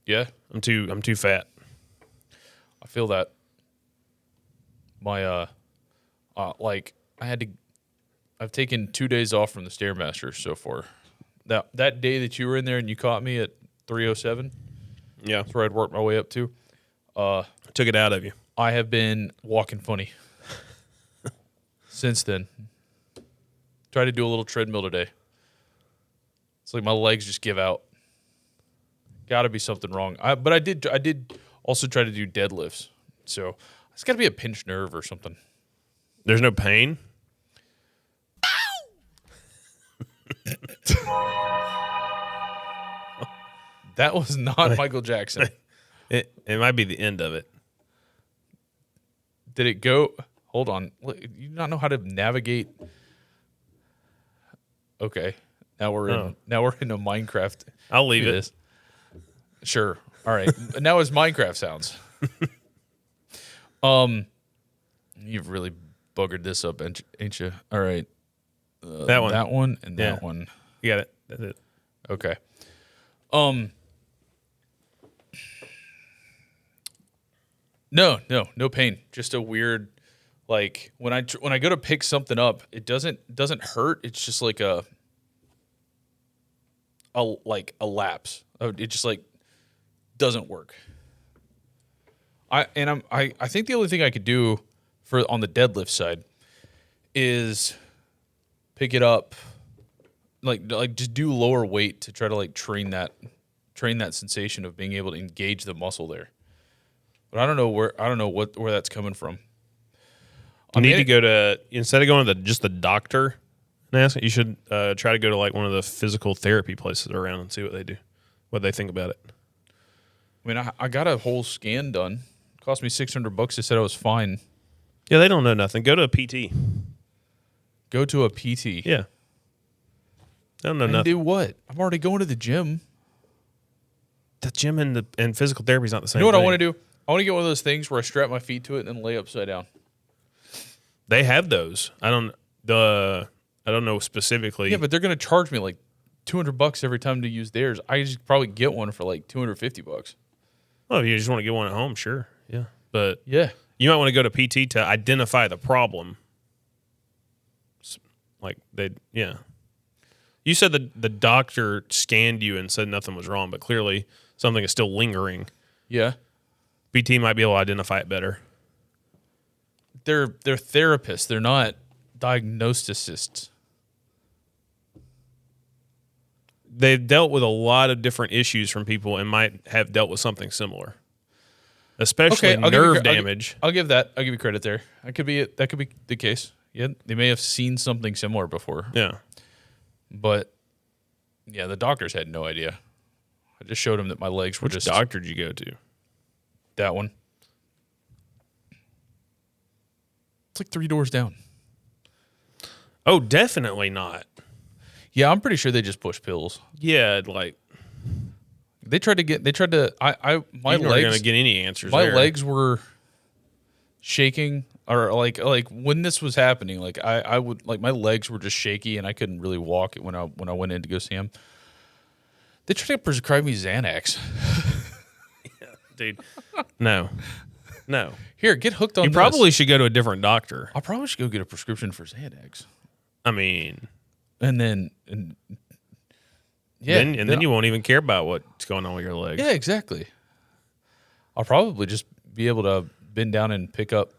Yeah, I'm too fat. I feel that. My I've taken 2 days off from the Stairmaster so far. That day that you were in there and you caught me at 3:07. Yeah, that's where I'd worked my way up to. Took it out of you. I have been walking funny since then. Tried to do a little treadmill today. It's like my legs just give out. Got to be something wrong. But I did also try to do deadlifts. So it's got to be a pinched nerve or something. There's no pain. That was not Michael Jackson. It might be the end of it. Did it go? Hold on. You not know how to navigate? Okay. Now we're in a Minecraft. I'll leave it. Sure. All right. Now it's Minecraft sounds. You've really buggered this up, ain't you? All right. That one, and that one. You got it. That's it. Okay. No pain. Just a weird, like when I go to pick something up, it doesn't hurt. It's just like a lapse. It just like doesn't work. I think the only thing I could do on the deadlift side is pick it up, like just do lower weight to try to like train that sensation of being able to engage the muscle there. But I don't know where that's coming from. You need to go to, instead of going to just the doctor and ask, you should try to go to like one of the physical therapy places around and see what they think about it. I mean, I got a whole scan done. It cost me $600. They said I was fine. Yeah, they don't know nothing. Go to a PT. Go to a PT. Yeah. They don't know And nothing. do what? I'm already going to the gym. The gym and physical therapy is not the same. You know what thing. I want to do? I want to get one of those things where I strap my feet to it and then lay upside down. They have those. I don't know specifically. Yeah, but they're going to charge me like $200 every time to use theirs. I just probably get one for like $250. Oh, if you just want to get one at home, sure. Yeah. But Yeah. you might want to go to PT to identify the problem. You said the doctor scanned you and said nothing was wrong, but clearly something is still lingering. Yeah. PT might be able to identify it better. They're therapists. They're not diagnosticists. They've dealt with a lot of different issues from people and might have dealt with something similar, especially nerve damage. I'll give you credit there. That could be the case. Yeah, they may have seen something similar before. Yeah. But yeah, the doctors had no idea. I just showed them that my legs were Which doctor did you go to? That one. It's like 3 doors down. Oh, definitely not. Yeah, I'm pretty sure they just push pills. Yeah, like my you're not legs gonna get any answers. My there. legs were shaking, or like when this was happening, like I would like my legs were just shaky and I couldn't really walk when I went in to go see him. They tried to prescribe me Xanax. Yeah, dude. No. Here, get hooked on You this. probably should go to a different doctor. I probably should go get a prescription for Xanax. I mean, Then you won't even care about what's going on with your legs. Yeah, exactly. I'll probably just be able to bend down and pick up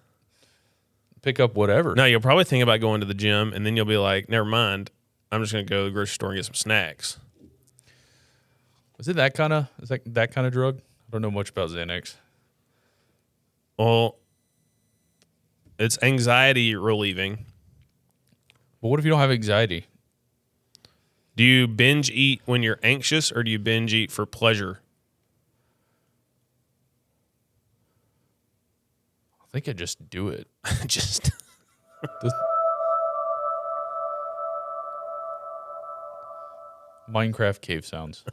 whatever. No, you'll probably think about going to the gym, and then you'll be like, never mind. I'm just going to go to the grocery store and get some snacks. Is it that kind of drug? I don't know much about Xanax. Well, it's anxiety relieving. But what if you don't have anxiety? Do you binge eat when you're anxious, or do you binge eat for pleasure? I think I just do it. Just Minecraft cave sounds.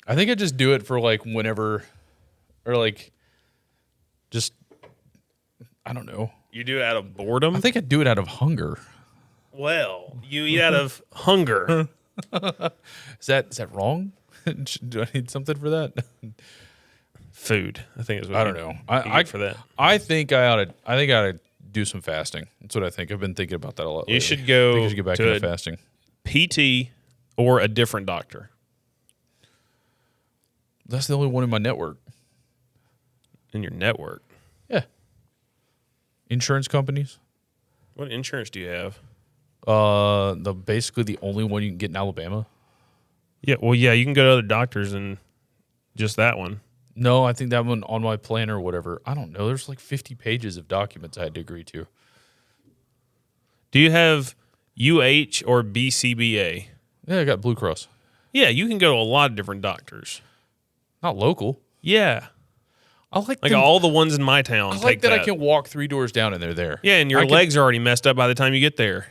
I think I just do it for like whenever, or like, just, I don't know. you do it out of boredom. I think I do it out of hunger. Well, you eat out of hunger. Is that wrong? Do I need something for that? Food, I think is what I don't you- know. you I get for that. I think I ought to do some fasting. That's what I think. I've been thinking about that a lot. You lately. should go I think I should get back to into fasting. PT or a different doctor. That's the only one in my network. In your network. Yeah. Insurance companies. What insurance do you have? Basically the only one you can get in Alabama. Yeah, well, yeah, you can go to other doctors and just that one. No, I think that one on my plan or whatever. I don't know. There's like 50 pages of documents I had to agree to. Do you have UH or BCBA? Yeah, I got Blue Cross. Yeah, you can go to a lot of different doctors. Not local. Yeah, I like like them- all the ones in my town. I take like that I can walk 3 doors down and they're there. Yeah, and your I can- legs are already messed up by the time you get there.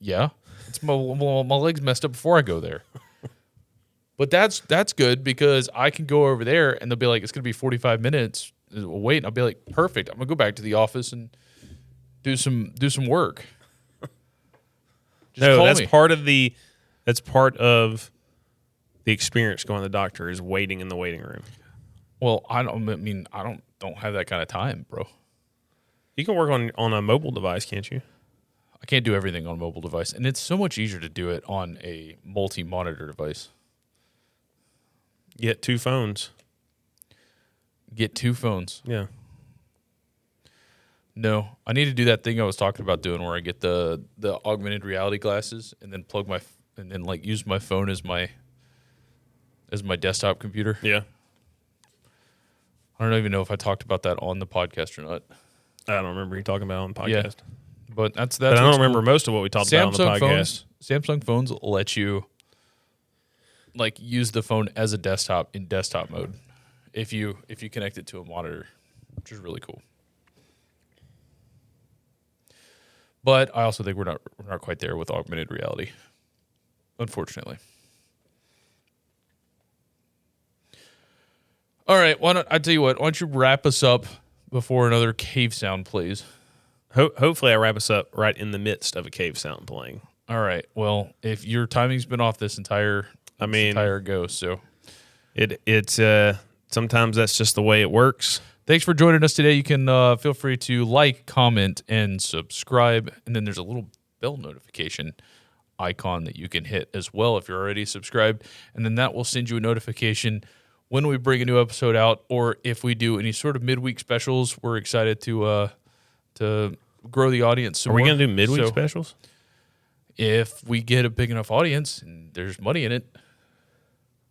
Yeah, it's my legs messed up before I go there. But that's good because I can go over there and they'll be like, it's gonna be 45 minutes. Wait, and I'll be like, perfect. I'm gonna go back to the office and do some work. Just No, call that's me. part of the experience going to the doctor is waiting in the waiting room. Well, I don't have that kind of time, bro. You can work on a mobile device, can't you? I can't do everything on a mobile device, and it's so much easier to do it on a multi-monitor device. Get 2 phones. Get 2 phones. Yeah. No, I need to do that thing I was talking about doing, where I get the augmented reality glasses and then and then like use my phone as my desktop computer. Yeah. I don't even know if I talked about that on the podcast or not. I don't remember you talking about it on the Yeah. podcast. But that's But I don't what's remember cool. most of what we talked about on the podcast. Samsung phones let you like use the phone as a desktop in desktop mode if you connect it to a monitor, which is really cool. But I also think we're not quite there with augmented reality, unfortunately. All right, why don't you wrap us up before another cave sound plays? Hopefully I wrap us up right in the midst of a cave sound playing. All right. Well, if your timing's been off this entire go, so It's sometimes that's just the way it works. thanks for joining us today. You can feel free to like, comment, and subscribe. And then there's a little bell notification icon that you can hit as well if you're already subscribed. And then that will send you a notification when we bring a new episode out, or if we do any sort of midweek specials. We're excited to grow the audience some Are we more. going to do midweek So specials? if we get a big enough audience and there's money in it,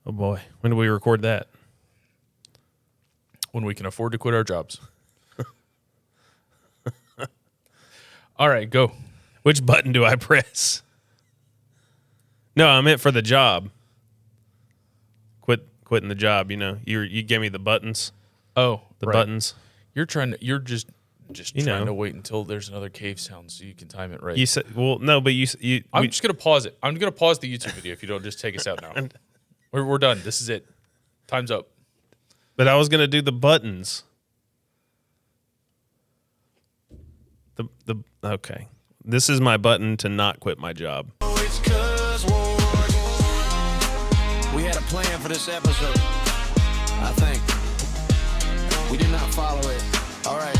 Oh boy, when do we record that? when we can afford to quit our jobs. All right, go. Which button do I press? No, I meant for the job. Quitting the job. You know, you gave me the buttons. Oh, The right. buttons. You're just You trying know. to wait until there's another cave sound so you can time it right. You said, well, no, but I'm just gonna pause it. I'm gonna pause the YouTube video if you don't just take us out now. We're done. This is it. Time's up. but I was gonna do the buttons. Okay. This is my button to not quit my job. It's CuzWords. We had a plan for this episode. I think. We did not follow it. All right.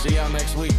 See y'all next week.